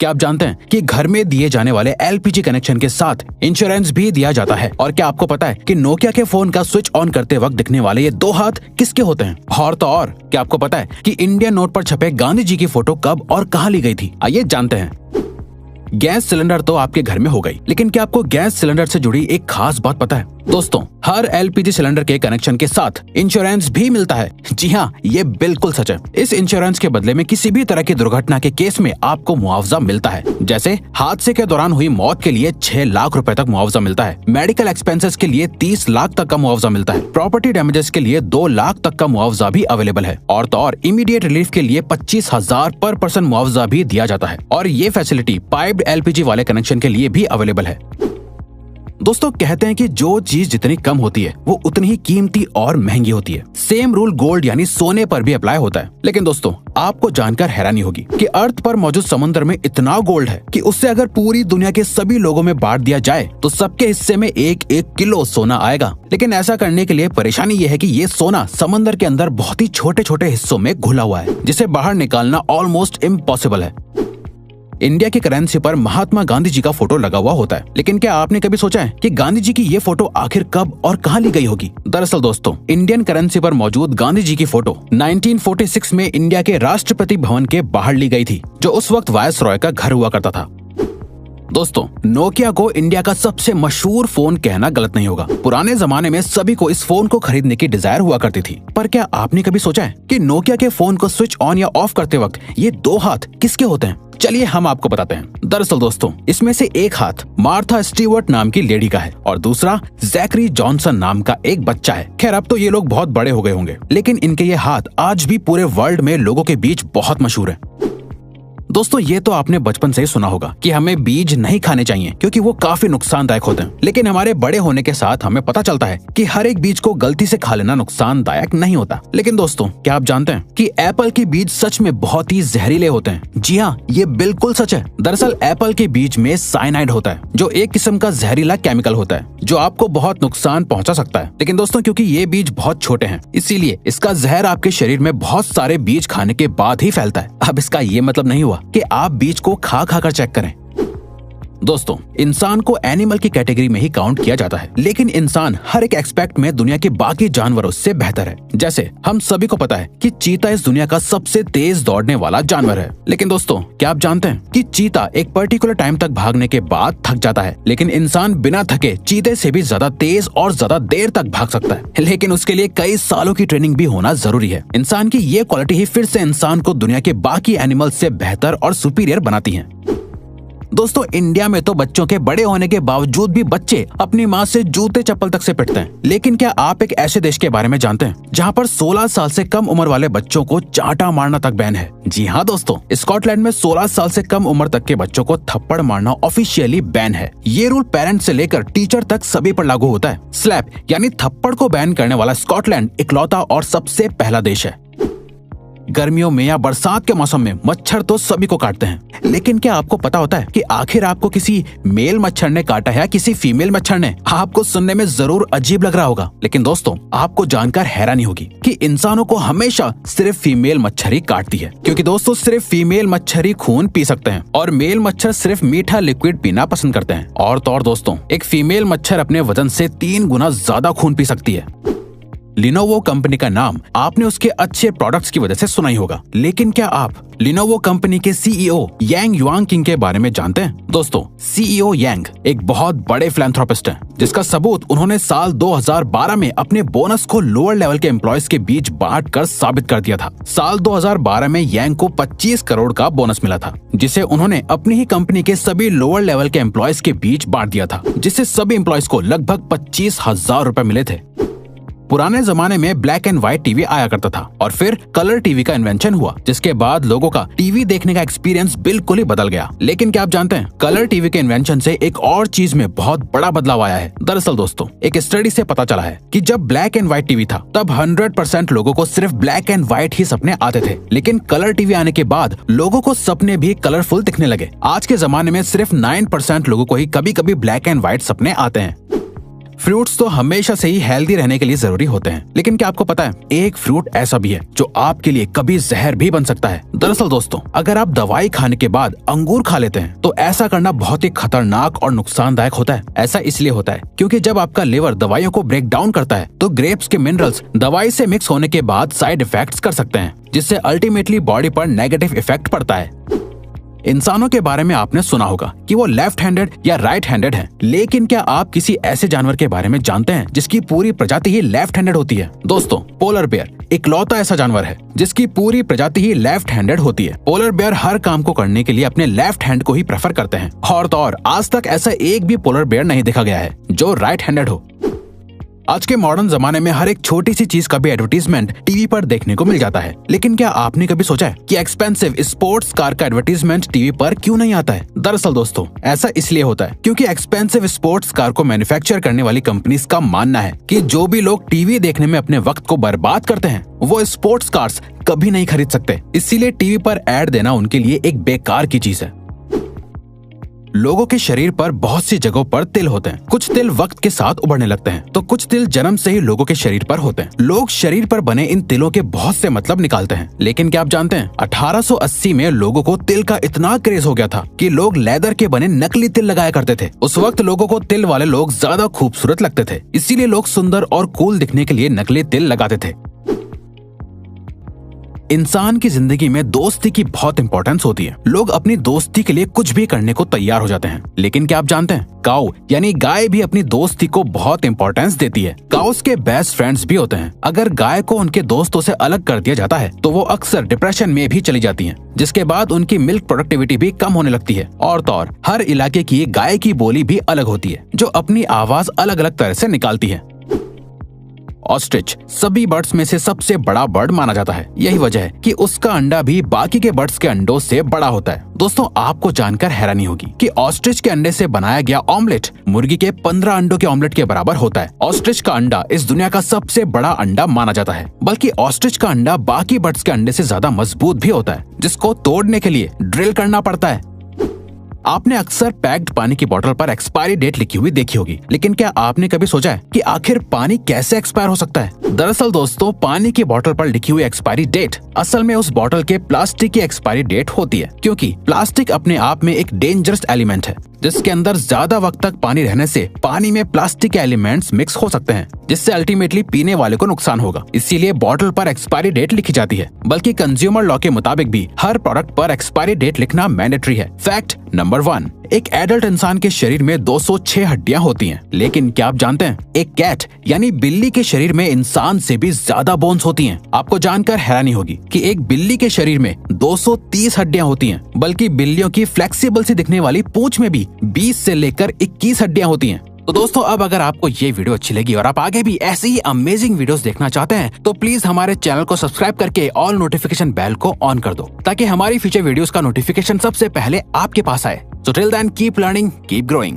क्या आप जानते हैं कि घर में दिए जाने वाले एलपीजी कनेक्शन के साथ इंश्योरेंस भी दिया जाता है? और क्या आपको पता है कि नोकिया के फोन का स्विच ऑन करते वक्त दिखने वाले ये 2 हाथ किसके होते हैं? और तो और क्या आपको पता है कि इंडियन नोट पर छपे गांधी जी की फोटो कब और कहां ली गई थी? आइए जानते हैं। गैस सिलेंडर तो आपके घर में हो गई, लेकिन क्या आपको गैस सिलेंडर से जुड़ी एक खास बात पता है? दोस्तों, हर एलपीजी सिलेंडर के कनेक्शन के साथ इंश्योरेंस भी मिलता है। जी हाँ, ये बिल्कुल सच है। इस इंश्योरेंस के बदले में किसी भी तरह की दुर्घटना के केस में आपको मुआवजा मिलता है। जैसे हादसे के दौरान हुई मौत के लिए 6 लाख रुपए तक मुआवजा मिलता है। मेडिकल एक्सपेंसेस के लिए 30 लाख तक का मुआवजा मिलता है। प्रॉपर्टी डैमेजेस के लिए 2 लाख तक का मुआवजा भी अवेलेबल है। और तो और इमीडिएट रिलीफ के लिए 25,000 पर पर्सन मुआवजा भी दिया जाता है। और ये फैसिलिटी पाइप्ड एलपीजी वाले कनेक्शन के लिए भी अवेलेबल है। दोस्तों, कहते हैं कि जो चीज जितनी कम होती है वो उतनी ही कीमती और महंगी होती है। सेम रूल गोल्ड यानी सोने पर भी अप्लाई होता है। लेकिन दोस्तों, आपको जानकर हैरानी होगी कि अर्थ पर मौजूद समुद्र में इतना गोल्ड है कि उससे अगर पूरी दुनिया के सभी लोगों में बांट दिया जाए तो सबके हिस्से में 1-1 किलो सोना आएगा। लेकिन ऐसा करने के लिए परेशानी ये है कि ये सोना समंदर के अंदर बहुत ही छोटे छोटे हिस्सों में घुला हुआ है, जिसे बाहर निकालना ऑलमोस्ट इम्पॉसिबल है। इंडिया की करेंसी पर महात्मा गांधी जी का फोटो लगा हुआ होता है, लेकिन क्या आपने कभी सोचा है कि गांधी जी की ये फोटो आखिर कब और कहां ली गई होगी? दरअसल दोस्तों, इंडियन करेंसी पर मौजूद गांधी जी की फोटो 1946 में इंडिया के राष्ट्रपति भवन के बाहर ली गई थी, जो उस वक्त वायसरॉय का घर हुआ करता था। दोस्तों, नोकिया को इंडिया का सबसे मशहूर फोन कहना गलत नहीं होगा। पुराने जमाने में सभी को इस फोन को खरीदने की डिजायर हुआ करती थी। पर क्या आपने कभी सोचा है कि नोकिया के फोन को स्विच ऑन या ऑफ करते वक्त ये 2 हाथ किसके होते हैं? चलिए हम आपको बताते हैं। दरअसल दोस्तों, इसमें से एक हाथ मार्था स्टीवर्ट नाम की लेडी का है और दूसरा जैकरी जॉनसन नाम का एक बच्चा है। खैर, अब तो ये लोग बहुत बड़े हो गए होंगे, लेकिन इनके ये हाथ आज भी पूरे वर्ल्ड में लोगों के बीच बहुत मशहूर है। दोस्तों, ये तो आपने बचपन से ही सुना होगा कि हमें बीज नहीं खाने चाहिए क्योंकि वो काफी नुकसानदायक होते हैं। लेकिन हमारे बड़े होने के साथ हमें पता चलता है कि हर एक बीज को गलती से खा लेना नुकसानदायक नहीं होता। लेकिन दोस्तों, क्या आप जानते हैं कि एप्पल के बीज सच में बहुत ही जहरीले होते हैं? जी हाँ, ये बिल्कुल सच है। दरअसल एप्पल के बीज में साइनाइड होता है, जो एक किस्म का जहरीला केमिकल होता है जो आपको बहुत नुकसान पहुंचा सकता है। लेकिन दोस्तों, क्योंकि ये बीज बहुत छोटे हैं, इसीलिए इसका जहर आपके शरीर में बहुत सारे बीज खाने के बाद ही फैलता है। अब इसका ये मतलब नहीं हुआ कि आप बीज को खा कर चेक करें। दोस्तों, इंसान को एनिमल की कैटेगरी में ही काउंट किया जाता है, लेकिन इंसान हर एक एस्पेक्ट में दुनिया के बाकी जानवरों से बेहतर है। जैसे हम सभी को पता है कि चीता इस दुनिया का सबसे तेज दौड़ने वाला जानवर है। लेकिन दोस्तों, क्या आप जानते हैं कि चीता एक पर्टिकुलर टाइम तक भागने के बाद थक जाता है, लेकिन इंसान बिना थके चीते से भी ज्यादा तेज और ज्यादा देर तक भाग सकता है। लेकिन उसके लिए कई सालों की ट्रेनिंग भी होना जरूरी है। इंसान की ये क्वालिटी ही फिर से इंसान को दुनिया के बाकी एनिमल से बेहतर और सुपीरियर बनाती है। दोस्तों, इंडिया में तो बच्चों के बड़े होने के बावजूद भी बच्चे अपनी माँ से जूते चप्पल तक से पिटते हैं। लेकिन क्या आप एक ऐसे देश के बारे में जानते हैं जहाँ पर 16 साल से कम उम्र वाले बच्चों को चांटा मारना तक बैन है? जी हाँ दोस्तों, स्कॉटलैंड में 16 साल से कम उम्र तक के बच्चों को थप्पड़ मारना ऑफिशियली बैन है। ये रूल पेरेंट्स से लेकर टीचर तक सभी पर लागू होता है। स्लैप यानी थप्पड़ को बैन करने वाला स्कॉटलैंड इकलौता और सबसे पहला देश है। गर्मियों में या बरसात के मौसम में मच्छर तो सभी को काटते हैं, लेकिन क्या आपको पता होता है कि आखिर आपको किसी मेल मच्छर ने काटा है या किसी फीमेल मच्छर ने? आपको सुनने में जरूर अजीब लग रहा होगा, लेकिन दोस्तों, आपको जानकर हैरानी होगी कि इंसानों को हमेशा सिर्फ फीमेल मच्छर ही काटती है। क्योंकि दोस्तों, सिर्फ फीमेल मच्छर ही खून पी सकते हैं और मेल मच्छर सिर्फ मीठा लिक्विड पीना पसंद करते हैं। और तो और दोस्तों, एक फीमेल मच्छर अपने वजन से 3 गुना ज्यादा खून पी सकती है। लिनोवो कंपनी का नाम आपने उसके अच्छे प्रोडक्ट्स की वजह से सुना ही होगा, लेकिन क्या आप लिनोवो कंपनी के सीईओ यांग युआंगकिंग के बारे में जानते हैं? दोस्तों, सीईओ यांग एक बहुत बड़े फिलैंथ्रोपिस्ट हैं, जिसका सबूत उन्होंने साल 2012 में अपने बोनस को लोअर लेवल के एम्प्लॉयज के बीच बांटकर साबित कर दिया था। साल 2012 में यांग को 25 करोड़ का बोनस मिला था, जिसे उन्होंने अपनी ही कंपनी के सभी लोअर लेवल के एम्प्लॉयज के बीच बांट दिया था, जिससे सभी एम्प्लॉयज को लगभग 25,000 रुपए मिले थे। पुराने जमाने में ब्लैक एंड व्हाइट टीवी आया करता था और फिर कलर टीवी का इन्वेंशन हुआ, जिसके बाद लोगों का टीवी देखने का एक्सपीरियंस बिल्कुल ही बदल गया। लेकिन क्या आप जानते हैं, कलर टीवी के इन्वेंशन से एक और चीज में बहुत बड़ा बदलाव आया है। दरअसल दोस्तों, एक स्टडी से पता चला है कि जब ब्लैक एंड व्हाइट टीवी था तब 100% लोगों को सिर्फ ब्लैक एंड व्हाइट ही सपने आते थे, लेकिन कलर टीवी आने के बाद लोगों को सपने भी कलरफुल दिखने लगे। आज के जमाने में सिर्फ 9% लोगों को ही कभी कभी ब्लैक एंड व्हाइट सपने आते हैं। फ्रूट्स तो हमेशा से ही हेल्दी रहने के लिए जरूरी होते हैं, लेकिन क्या आपको पता है एक फ्रूट ऐसा भी है जो आपके लिए कभी जहर भी बन सकता है। दरअसल दोस्तों, अगर आप दवाई खाने के बाद अंगूर खा लेते हैं तो ऐसा करना बहुत ही खतरनाक और नुकसानदायक होता है। ऐसा इसलिए होता है क्योंकि जब आपका लिवर दवाइयों को ब्रेक डाउन करता है तो ग्रेप्स के मिनरल्स दवाई से मिक्स होने के बाद साइड इफेक्ट्स कर सकते हैं, जिससे अल्टीमेटली बॉडी पर नेगेटिव इफेक्ट पड़ता है। इंसानों के बारे में आपने सुना होगा कि वो लेफ्ट हैंडेड या राइट हैंडेड हैं, लेकिन क्या आप किसी ऐसे जानवर के बारे में जानते हैं जिसकी पूरी प्रजाति ही लेफ्ट हैंडेड होती है? दोस्तों, पोलर बेयर इकलौता ऐसा जानवर है जिसकी पूरी प्रजाति ही लेफ्ट हैंडेड होती है। पोलर बेयर हर काम को करने के लिए अपने लेफ्ट हैंड को ही प्रेफर करते हैं और तो और आज तक ऐसा एक भी पोलर बेयर नहीं देखा गया है जो राइट हैंडेड हो। आज के मॉडर्न जमाने में हर एक छोटी सी चीज का भी एडवर्टीजमेंट टीवी पर देखने को मिल जाता है, लेकिन क्या आपने कभी सोचा है कि एक्सपेंसिव स्पोर्ट्स कार का एडवर्टीजमेंट टीवी पर क्यों नहीं आता है? दरअसल दोस्तों, ऐसा इसलिए होता है क्योंकि एक्सपेंसिव स्पोर्ट्स कार को मैन्युफैक्चर करने वाली कंपनीज का मानना है कि जो भी लोग टीवी देखने में अपने वक्त को बर्बाद करते हैं वो स्पोर्ट्स कार्स कभी नहीं खरीद सकते, इसीलिए टीवी पर एड देना उनके लिए एक बेकार की चीज है। लोगों के शरीर पर बहुत सी जगहों पर तिल होते हैं। कुछ तिल वक्त के साथ उभरने लगते हैं तो कुछ तिल जन्म से ही लोगों के शरीर पर होते हैं। लोग शरीर पर बने इन तिलों के बहुत से मतलब निकालते हैं, लेकिन क्या आप जानते हैं 1880 में लोगों को तिल का इतना क्रेज हो गया था कि लोग लेदर के बने नकली तिल लगाया करते थे। उस वक्त लोगों को तिल वाले लोग ज्यादा खूबसूरत लगते थे, इसीलिए लोग सुंदर और कूल दिखने के लिए नकली तिल लगाते थे। इंसान की जिंदगी में दोस्ती की बहुत इंपॉर्टेंस होती है। लोग अपनी दोस्ती के लिए कुछ भी करने को तैयार हो जाते हैं, लेकिन क्या आप जानते हैं काऊ यानी गाय भी अपनी दोस्ती को बहुत इंपॉर्टेंस देती है। काउस के बेस्ट फ्रेंड्स भी होते हैं। अगर गाय को उनके दोस्तों से अलग कर दिया जाता है तो वो अक्सर डिप्रेशन में भी चली जाती हैं, जिसके बाद उनकी मिल्क प्रोडक्टिविटी भी कम होने लगती है। और तो और हर इलाके की गाय की बोली भी अलग होती है जो अपनी आवाज अलग अलग तरह से निकालती है। ऑस्ट्रिच सभी बर्ड्स में से सबसे बड़ा बर्ड माना जाता है। यही वजह है कि उसका अंडा भी बाकी के बर्ड्स के अंडों से बड़ा होता है। दोस्तों, आपको जानकर हैरानी होगी कि ऑस्ट्रिच के अंडे से बनाया गया ऑमलेट मुर्गी के 15 अंडों के ऑमलेट के बराबर होता है। ऑस्ट्रिच का अंडा इस दुनिया का सबसे बड़ा अंडा माना जाता है, बल्कि ऑस्ट्रिच का अंडा बाकी बर्ड्स के अंडे से ज्यादा मजबूत भी होता है, जिसको तोड़ने के लिए ड्रिल करना पड़ता है। आपने अक्सर पैक्ड पानी की बोतल पर एक्सपायरी डेट लिखी हुई देखी होगी, लेकिन क्या आपने कभी सोचा है कि आखिर पानी कैसे एक्सपायर हो सकता है? दरअसल दोस्तों, पानी की बोतल पर लिखी हुई एक्सपायरी डेट असल में उस बोतल के प्लास्टिक की एक्सपायरी डेट होती है, क्योंकि प्लास्टिक अपने आप में एक डेंजरस एलिमेंट है जिसके अंदर ज्यादा वक्त तक पानी रहने से पानी में प्लास्टिक के एलिमेंट्स मिक्स हो सकते हैं, जिससे अल्टीमेटली पीने वाले को नुकसान होगा। इसीलिए बोतल पर एक्सपायरी डेट लिखी जाती है, बल्कि कंज्यूमर लॉ के मुताबिक भी हर प्रोडक्ट पर एक्सपायरी डेट लिखना मैंडेटरी है। फैक्ट नंबर 1, एक एडल्ट इंसान के शरीर में 206 हड्डियां होती हैं, लेकिन क्या आप जानते हैं एक कैट यानी बिल्ली के शरीर में इंसान से भी ज्यादा बोन्स होती हैं। आपको जानकर हैरानी होगी कि एक बिल्ली के शरीर में 230 हड्डियां होती हैं, बल्कि बिल्लियों की फ्लेक्सिबल सी दिखने वाली पूंछ में भी 20 से लेकर 21 हड्डियां होती हैं। तो दोस्तों, अब अगर आपको ये वीडियो अच्छी लगी और आप आगे भी ऐसी ही अमेजिंग वीडियोस देखना चाहते हैं तो प्लीज हमारे चैनल को सब्सक्राइब करके ऑल नोटिफिकेशन बेल को ऑन कर दो, ताकि हमारी फ्यूचर वीडियोस का नोटिफिकेशन सबसे पहले आपके पास आए। So till then, keep learning, keep growing.